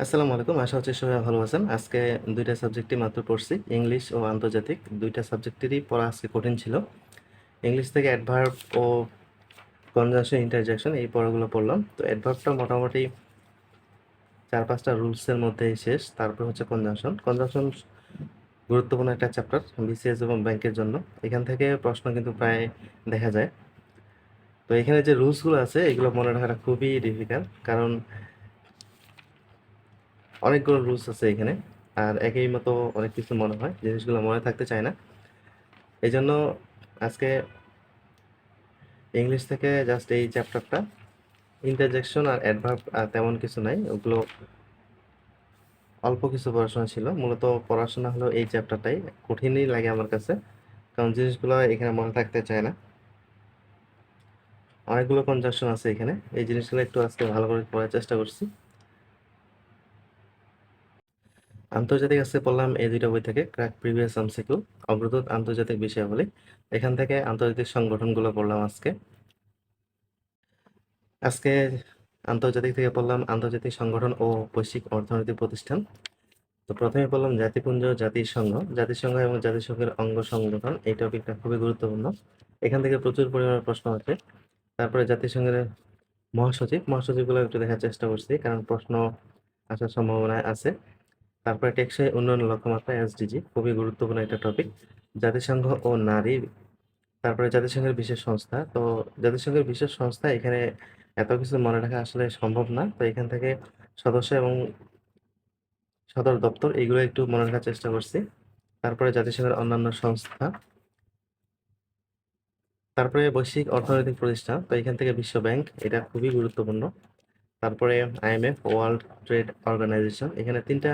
আসসালামু আলাইকুম। আশা হচ্ছে সবাই ভালো আছেন। আজকে ২ টা সাবজেক্টই মাত্র পড়ছি। ইংলিশ ও আন্তর্জাতিক ২ টা সাবজেক্টেরই পড়া আজকে কঠিন ছিল। ইংলিশ থেকে অ্যাডভার্ব ও কনজাংশন, ইন্টারজেকশন এই পড়াগুলো পড়লাম। তো অ্যাডভার্বটা মোটামুটি ৪-৫ টা রুলসের মধ্যেই শেষ। তারপর হচ্ছে কনজাংশন। কনজাংশন গুরুত্বপূর্ণ একটা চ্যাপ্টার বিসিএস এবং ব্যাংকের জন্য। এখান থেকে প্রশ্ন কিন্তু প্রায় দেখা যায়। তো এখানে যে রুলসগুলো আছে এগুলো মনে রাখাটা খুবই ডিফিকাল্ট, কারণ অনেকগুলো রুলস আছে এখানে। আর একই মতো অনেক কিছু মনে হয়, জিনিসগুলো মনে থাকতে চায় না। এই জন্য আজকে ইংলিশ থেকে জাস্ট এই চ্যাপ্টারটা, ইন্টারজেকশন আর অ্যাডভার্ব তেমন কিছু নাই, ওগুলো অল্প কিছু পড়াশোনা ছিল। মূলত পড়াশোনা হলো এই চ্যাপ্টারটাই কঠিনই লাগে আমার কাছে, কারণ জিনিসগুলো এখানে মনে থাকতে চায় না। অনেকগুলো কনজাংশন আছে এখানে, এই জিনিসগুলো একটু আজকে ভালো করে পড়ার চেষ্টা করছি। আন্তর্জাতিক আজকে পড়লাম এই ২ টা বই থেকে, ক্র্যাক প্রিভিয়াস এমসিকিউ, অগ্রদূত আন্তর্জাতিক বিষয়াবলী। এখান থেকে আন্তর্জাতিক সংগঠনগুলো পড়লাম আজকে। আজকে আন্তর্জাতিক থেকে পড়লাম আন্তর্জাতিক সংগঠন ও বৈশ্বিক অর্থনৈতিক প্রতিষ্ঠান। তো প্রথমে বললাম জাতিপুঞ্জ, জাতিসংঘ। জাতিসংঘ এবং জাতিসংঘের অঙ্গ সংগঠন, এই টপিকটা খুবই গুরুত্বপূর্ণ। এখান থেকে প্রচুর পরিমাণে প্রশ্ন আছে। তারপরে জাতিসংঘের মহাসচিবগুলো একটু দেখার চেষ্টা করছি, কারণ প্রশ্ন আসার সম্ভাবনা আছে। তারপরে টেকসই উন্নয়ন লক্ষ্যমাত্রা এসডিজি, খুবই গুরুত্বপূর্ণ একটা টপিক। জাতিসংঘ ও নারী। তারপরে জাতিসংঘের বিশেষ সংস্থা। তো জাতিসংঘের বিশেষ সংস্থা, এখানে এত কিছু মনে রাখা আসলে সম্ভব না। তো এখান থেকে সদস্য এবং সদর দপ্তর এগুলো একটু মনে রাখার চেষ্টা করছি। তারপরে জাতিসংঘের অন্যান্য সংস্থা। তারপরে বৈশ্বিক অর্থনৈতিক প্রতিষ্ঠান, তো এখান থেকে বিশ্ব ব্যাংক, এটা খুবই গুরুত্বপূর্ণ। তারপরে আইএমএফ, ওয়ার্ল্ড ট্রেড অর্গানাইজেশন, এখানে ৩টা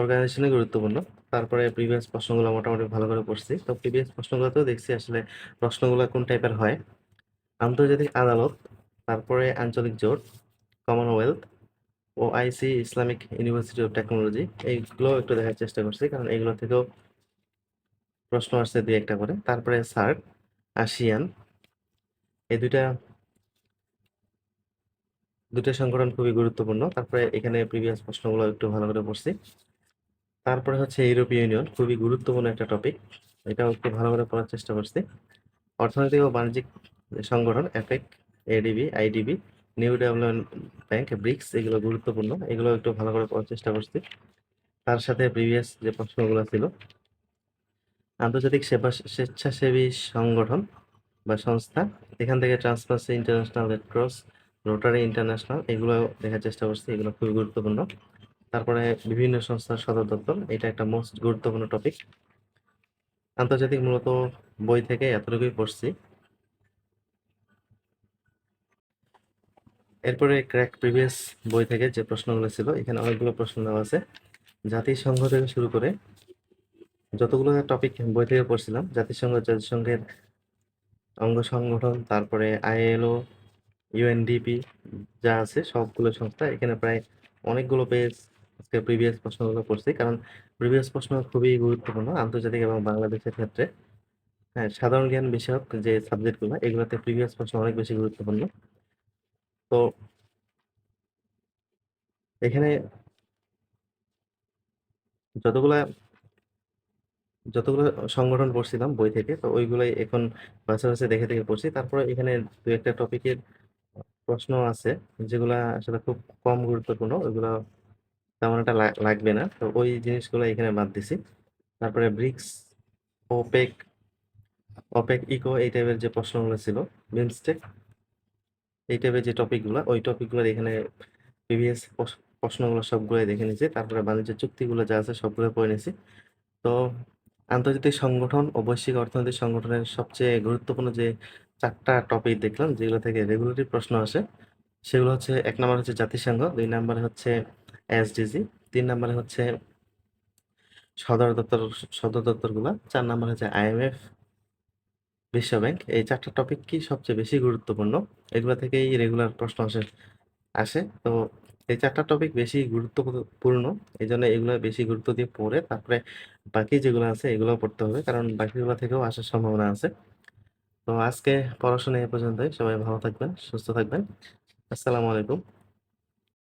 অর্গানাইজেশনই গুরুত্বপূর্ণ। তারপরে প্রিভিয়াস প্রশ্নগুলো মোটামুটি ভালো করে পড়ছি। তো প্রিভিয়াস প্রশ্নগুলোতেও দেখছি আসলে প্রশ্নগুলো কোন টাইপের হয়। আন্তর্জাতিক আদালত, তারপরে আঞ্চলিক জোট, Commonwealth, OIC, Islamic university of technology, এইগুলো একটু দেখার চেষ্টা করছি, কারণ এইগুলো থেকেও প্রশ্ন আসছে ২-১টা করে। তারপরে সার্ক, আসিয়ান, এই দুইটা সংগঠন খুবই গুরুত্বপূর্ণ। তারপরে এখানে প্রিভিয়াস প্রশ্নগুলো একটু ভালো করে পড়ছি। তারপরে হচ্ছে ইউরোপীয় ইউনিয়ন, খুবই গুরুত্বপূর্ণ একটা টপিক, এটাও একটু ভালো করে পড়ার চেষ্টা করছি। অর্থনৈতিক ও বাণিজ্যিক সংগঠন, APEC, ADB, IDB, New Development Bank, BRICS, এগুলো গুরুত্বপূর্ণ, এগুলো একটু ভালো করে পড়ার চেষ্টা করছি। তার সাথে প্রিভিয়াস যে প্রশ্নগুলো ছিল, আন্তর্জাতিক স্বেচ্ছাসেবী সংগঠন বা সংস্থা, এখান থেকে transparency international, red cross, rotary international, এগুলো দেখার চেষ্টা করছি, এগুলো খুবই গুরুত্বপূর্ণ। তারপরে বিভিন্ন সংস্থার সদর দপ্তর, এটা একটা মোস্ট গুরুত্বপূর্ণ টপিক। আন্তর্জাতিক মূলত বই থেকে এতটুকুই পড়ছি। এরপরে ক্র্যাক প্রিভিয়াস বই থেকে যে প্রশ্নগুলো ছিল, এখানে অনেকগুলো প্রশ্ন দেওয়া আছে। জাতিসংঘ থেকে শুরু করে যতগুলো টপিক বই থেকে পড়ছিলাম, জাতিসংঘের অঙ্গ সংগঠন, তারপরে আইএলও, ইউএনডিপি, যা আছে সবগুলো সংস্থা, এখানে প্রায় অনেকগুলো পেজ আজকে প্রিভিয়াস প্রশ্নগুলো পড়ছি, কারণ প্রিভিয়াস প্রশ্ন খুবই গুরুত্বপূর্ণ আন্তর্জাতিক এবং বাংলাদেশের ক্ষেত্রে। হ্যাঁ, সাধারণ জ্ঞান বিষয়ক যে সাবজেক্টগুলো, এগুলোতে প্রিভিয়াস প্রশ্ন অনেক বেশি গুরুত্বপূর্ণ। তো এখানে যতগুলা যতগুলো সংগঠন পড়ছিলাম বই থেকে, তো ওইগুলাই এখন বাছে বাছে দেখে দেখে পড়ছি। তারপরে এখানে দু একটা টপিকের প্রশ্ন আছে যেগুলা আসলে খুব কম গুরুত্বপূর্ণ, ওইগুলো তেমন একটা লাগবে না, তো ওই জিনিসগুলো এখানে বাদ দিছি। তারপরে ব্রিক্স, ওপেক, ইকো, এই টাইপের যে প্রশ্নগুলো ছিল, বিমস্টেক, এই টাইপের যে টপিকগুলো, ওই টপিকগুলো এখানে প্রিভিয়াস প্রশ্নগুলো সবগুলোই দেখে নিয়েছি। তারপরে বাণিজ্য চুক্তিগুলো যা আছে সবগুলো পড়ে নিয়েছি। তো আন্তর্জাতিক সংগঠন ও বৈশ্বিক অর্থনৈতিক সংগঠনের সবচেয়ে গুরুত্বপূর্ণ যে ৪টা টপিক দেখলাম যেগুলো থেকে রেগুলারলি প্রশ্ন আসে, সেগুলো হচ্ছে ১ নাম্বার হচ্ছে জাতিসংঘ, ২ নাম্বারে হচ্ছে এসডিজি, ৩ নাম্বারে হচ্ছে সদর দপ্তর সদর দপ্তরগুলা, ৪ নাম্বার হচ্ছে আইএমএফ, বিশ্ব ব্যাংক। এই ৪টা টপিক কি সবচেয়ে বেশি গুরুত্বপূর্ণ, এগুলো থেকেই রেগুলার প্রশ্ন আসে। তো এই ৪টা টপিক বেশি গুরুত্বপূর্ণ, এই জন্য এগুলো বেশি গুরুত্ব দিয়ে পড়ে তারপরে বাকি যেগুলো আছে এগুলো পড়তে হবে, কারণ বাকিগুলো থেকেও আসার সম্ভাবনা আছে। তো আজকে পড়াশোনা এ পর্যন্তই। সবাই ভালো থাকবেন, সুস্থ থাকবেন। আসসালামু আলাইকুম।